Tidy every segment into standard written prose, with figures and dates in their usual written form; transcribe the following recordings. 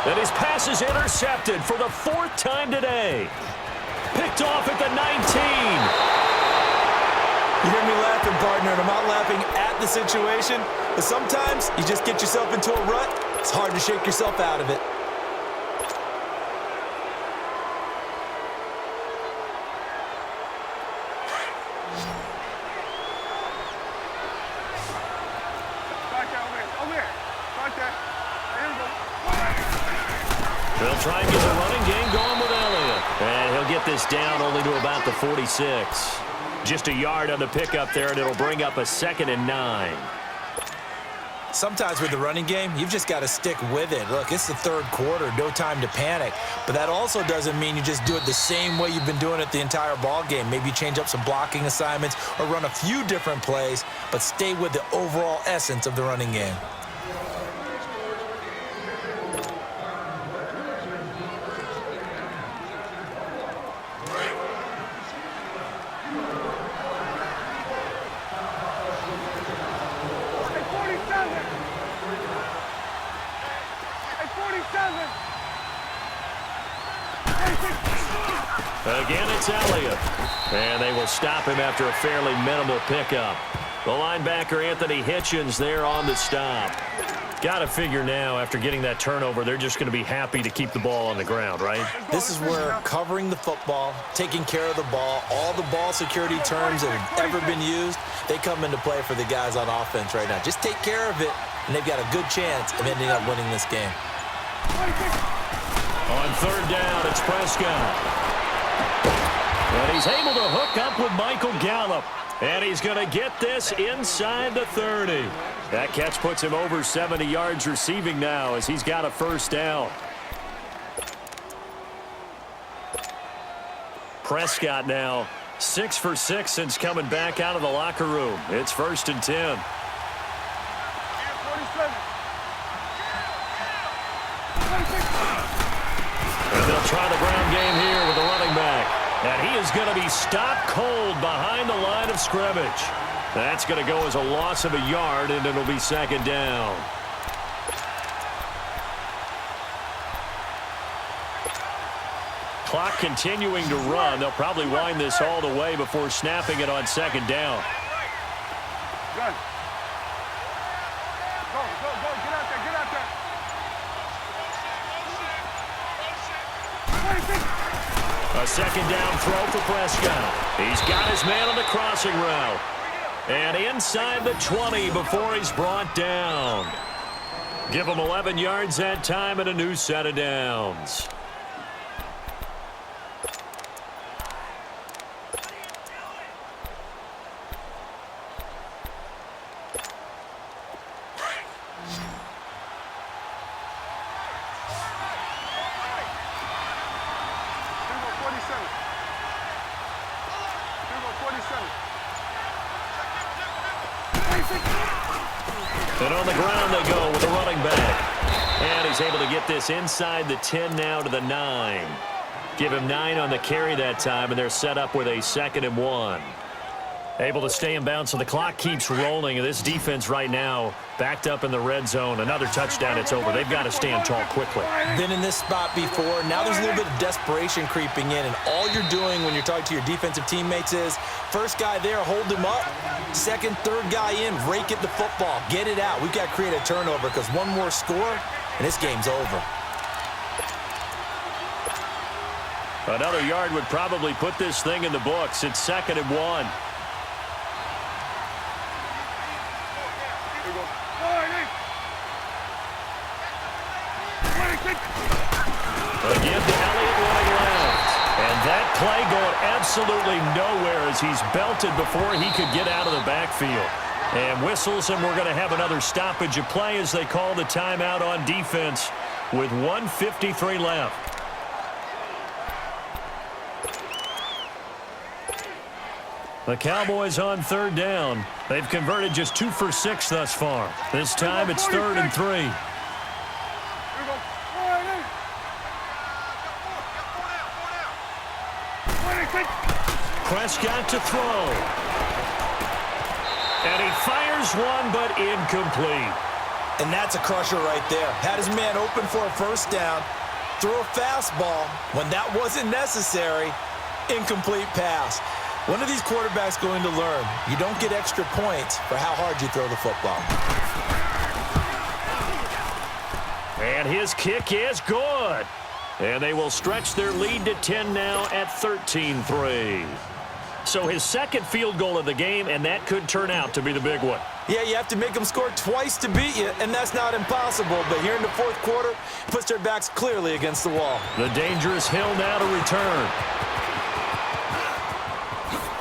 And his pass is intercepted for the 4th time today. Picked off at the 19. You hear me laughing, partner, and I'm not laughing at the situation, but sometimes you just get yourself into a rut. It's hard to shake yourself out of it. They'll try and get the running game going with Elliott. And he'll get this down only to about the 46. Just a yard on the pickup there, and it'll bring up a 2nd and 9. Sometimes with the running game, you've just got to stick with it. Look, it's the 3rd quarter, no time to panic. But that also doesn't mean you just do it the same way you've been doing it the entire ball game. Maybe change up some blocking assignments or run a few different plays, but stay with the overall essence of the running game. Again, it's Elliott. And they will stop him after a fairly minimal pickup. The linebacker, Anthony Hitchens, there on the stop. Got to figure now, after getting that turnover, they're just going to be happy to keep the ball on the ground, right? This is where covering the football, taking care of the ball, all the ball security terms that have ever been used, they come into play for the guys on offense right now. Just take care of it, and they've got a good chance of ending up winning this game. On 3rd down, it's Prescott. And he's able to hook up with Michael Gallup. And he's going to get this inside the 30. That catch puts him over 70 yards receiving now as he's got a 1st down. Prescott now 6 for 6 since coming back out of the locker room. It's 1st and 10. And they'll try the ground game here with the running back. And he is going to be stopped cold behind the line of scrimmage. That's going to go as a loss of a yard, and it'll be 2nd down. Clock continuing to run. They'll probably wind this all the way before snapping it on 2nd down. Go, get out there, get out there. A 2nd down throw for Prescott. He's got his man on the crossing route. And inside the 20 before he's brought down. Give him 11 yards that time and a new set of downs. And on the ground they go with the running back. And he's able to get this inside the 10 now to the 9. Give him 9 on the carry that time, and they're set up with a 2nd and 1. Able to stay in bounds, so the clock keeps rolling. This defense right now backed up in the red zone. Another touchdown, it's over. They've got to stand tall quickly. Been in this spot before. Now there's a little bit of desperation creeping in, and all you're doing when you're talking to your defensive teammates is first guy there, hold him up. Second, third guy in, rake at the football. Get it out. We've got to create a turnover because one more score, and this game's over. Another yard would probably put this thing in the books. It's 2nd and 1. Again to Elliott running left. And that play going absolutely nowhere as he's belted before he could get out of the backfield. And whistles, and we're going to have another stoppage of play as they call the timeout on defense with 1:53 left. The Cowboys on 3rd down. They've converted just 2 for 6 thus far. This time it's 3rd and 3. Prescott to throw. And he fires one, but incomplete. And that's a crusher right there. Had his man open for a first down, throw a fastball. When that wasn't necessary, incomplete pass. When are these quarterbacks going to learn? You don't get extra points for how hard you throw the football. And his kick is good. And they will stretch their lead to 10 now at 13-3. So his second field goal of the game, and that could turn out to be the big one. Yeah, you have to make them score twice to beat you, and that's not impossible. But here in the fourth quarter, puts their backs clearly against the wall. The dangerous Hill now to return.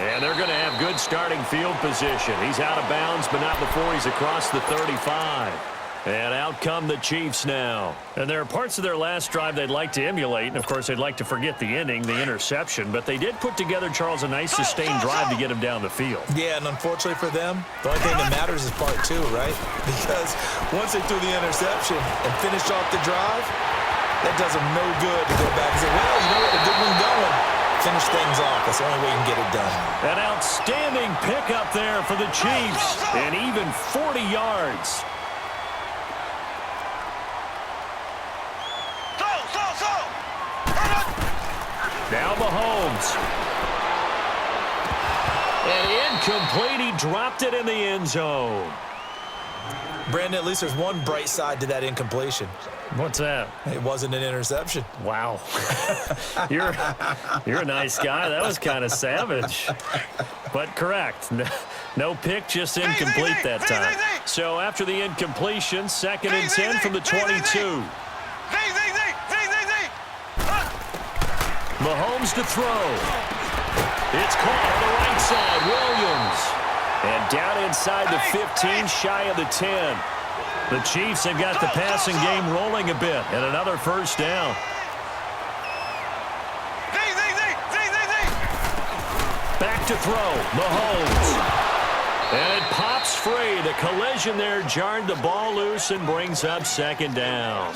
And they're going to have good starting field position. He's out of bounds, but not before he's across the 35. And out come the Chiefs now. And there are parts of their last drive they'd like to emulate. And, of course, they'd like to forget the ending, the interception. But they did put together, Charles, a nice sustained drive to get him down the field. Yeah, and unfortunately for them, the only thing that matters is part two, right? Because once they threw the interception and finished off the drive, that does them no good to go back and say, well, you know what, a good one going. Finish things off. That's the only way you can get it done. An outstanding pickup there for the Chiefs. And even 40 yards. Now Mahomes. And incomplete. He dropped it in the end zone. Brandon, at least there's one bright side to that incompletion. What's that? It wasn't an interception. Wow. You're a nice guy. That was kind of savage. But correct. No pick, just incomplete that time. So after the incompletion, 2nd and 10 from the 22. Mahomes to throw. It's caught on the right side. Williams. And down inside the 15, shy of the 10. The Chiefs have got the passing game rolling a bit. And another first down. Back to throw. Mahomes. And it pops free. The collision there jarred the ball loose and brings up 2nd down.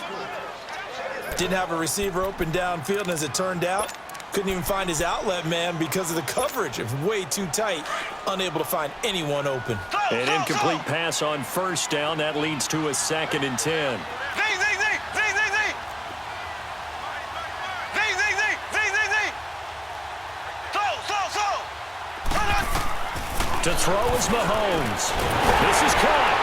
Didn't have a receiver open downfield, and as it turned out, couldn't even find his outlet man because of the coverage. It was way too tight, unable to find anyone open. An incomplete pass on first down. That leads to a 2nd and 10. To throw is Mahomes. This is caught.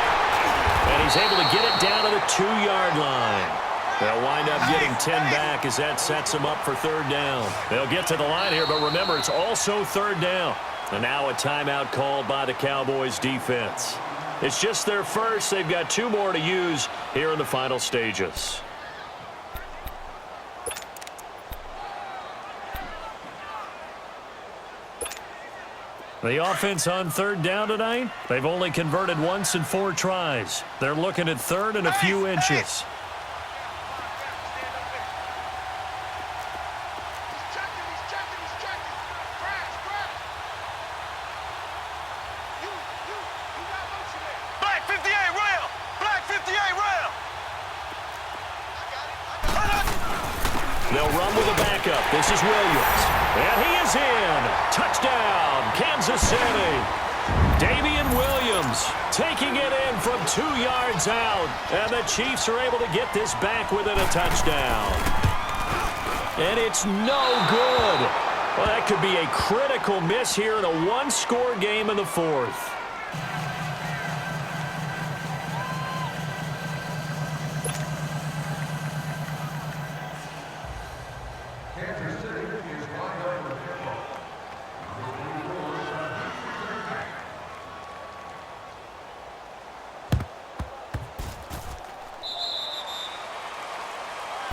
And he's able to get it down to the 2-yard line. They'll wind up getting 10 back as that sets them up for 3rd down. They'll get to the line here, but remember, it's also 3rd down. And now a timeout called by the Cowboys defense. It's just their first. They've got 2 more to use here in the final stages. The offense on 3rd down tonight, they've only converted once in 4 tries. They're looking at 3rd and a few inches. They'll run with a backup. This is Williams. And he is in. Touchdown, Kansas City. Damian Williams taking it in from 2 yards out. And the Chiefs are able to get this back within a touchdown. And it's no good. Well, that could be a critical miss here in a 1-score game in the 4th.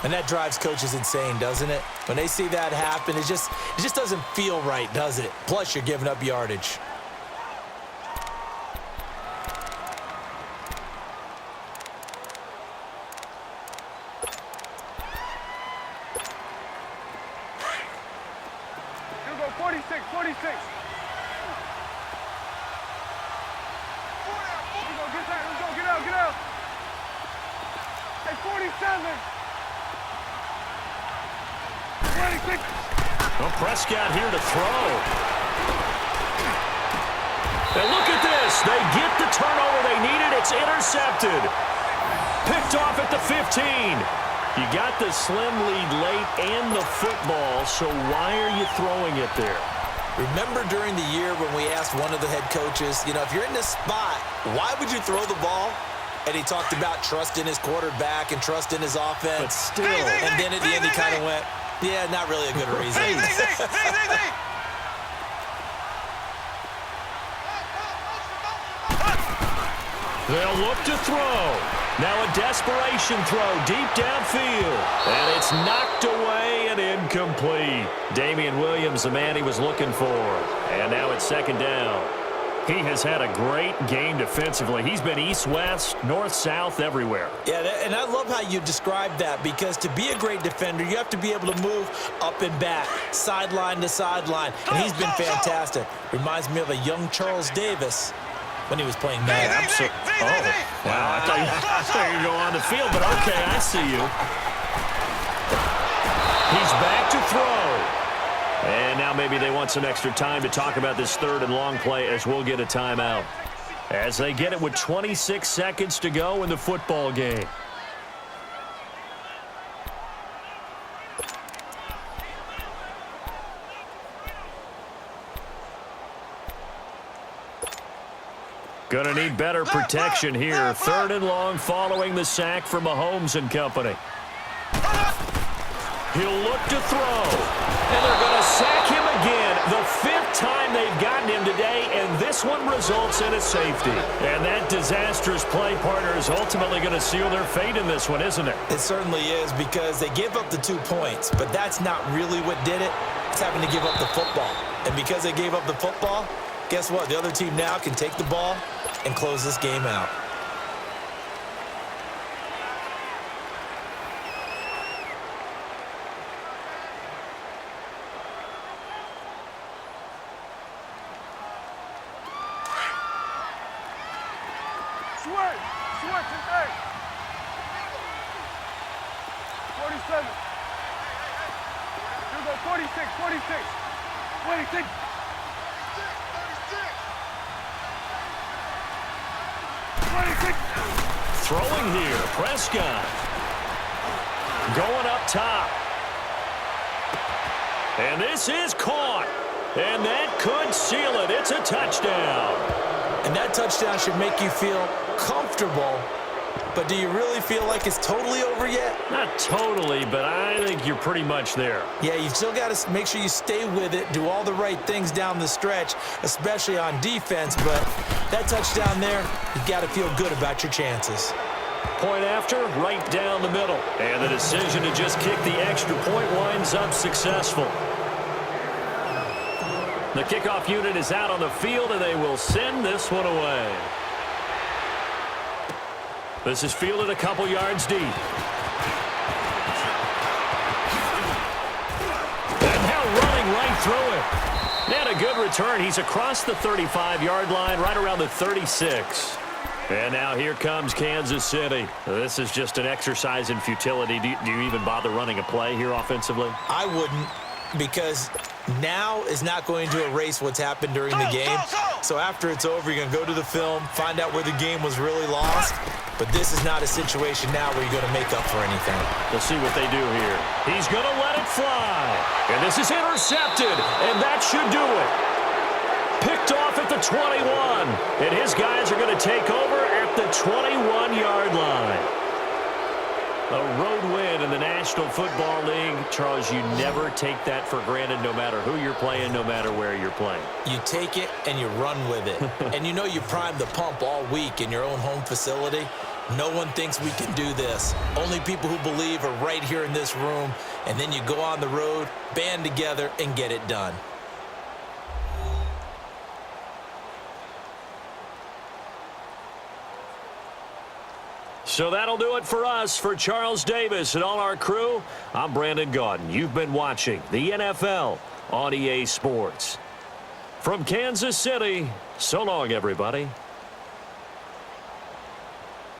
And that drives coaches insane, doesn't it? When they see that happen, it just doesn't feel right, does it? Plus, you're giving up yardage. You go 46, 46. You go, get that. Let's go, get out, get out. Hey, 47. 26. Well, Prescott here to throw. And look at this. They get the turnover they needed. It's intercepted. picked off at the 15. You got the slim lead late and the football, so why are you throwing it there? Remember during the year when we asked one of the head coaches, if you're in this spot, why would you throw the ball? And he talked about trust in his quarterback and trust in his offense. But still. And then at the end he kind of went, yeah, not really a good reason. They'll look to throw. Now a desperation throw deep downfield. And it's knocked away and incomplete. Damian Williams, the man he was looking for. And now it's second down. He has had a great game defensively. He's been east-west, north-south, everywhere. Yeah, and I love how you described that, because to be a great defender, you have to be able to move up and back, sideline to sideline. And he's been fantastic. Reminds me of a young Charles Davis when he was playing Madden. Oh, wow. I thought you were going on the field, but okay, I see you. He's back to throw. And now maybe they want some extra time to talk about this third and long play, as we'll get a timeout. As they get it with 26 seconds to go in the football game. Gonna need better protection here. Third and long following the sack from Mahomes and company. He'll look to throw. And they're going to sack him again. The fifth time they've gotten him today, and this one results in a safety. And that disastrous play partner is ultimately going to seal their fate in this one, isn't it? It certainly is, because they gave up the 2 points, but that's not really what did it. It's having to give up the football. And because they gave up the football, guess what? The other team now can take the ball and close this game out. Switch, hey. 47. You go 46, 26. 26. 26. Throwing here, Prescott. Going up top. And this is caught. And that could seal it. It's a touchdown. And that touchdown should make you feel comfortable. But do you really feel like it's totally over yet? Not totally, but I think you're pretty much there. Yeah, you've still got to make sure you stay with it, do all the right things down the stretch, especially on defense. But that touchdown there, you've got to feel good about your chances. Point after, right down the middle. And the decision to just kick the extra point winds up successful. The kickoff unit is out on the field, and they will send this one away. This is fielded a couple yards deep. And now running right through it. And a good return. He's across the 35-yard line, right around the 36. And now here comes Kansas City. This is just an exercise in futility. Do you even bother running a play here offensively? I wouldn't, because now is not going to erase what's happened during the game. So after it's over, you're going to go to the film, find out where the game was really lost. But this is not a situation now where you're going to make up for anything. We'll see what they do here. He's going to let it fly. And this is intercepted. And that should do it. Picked off at the 21. And his guys are going to take over at the 21-yard line. A road win in the National Football League. Charles, you never take that for granted, no matter who you're playing, no matter where you're playing. You take it and you run with it. And you know you primed the pump all week in your own home facility. No one thinks we can do this. Only people who believe are right here in this room. And then you go on the road, band together, and get it done. So that'll do it for us. For Charles Davis and all our crew, I'm Brandon Gaudin. You've been watching the NFL on EA Sports. From Kansas City, so long, everybody.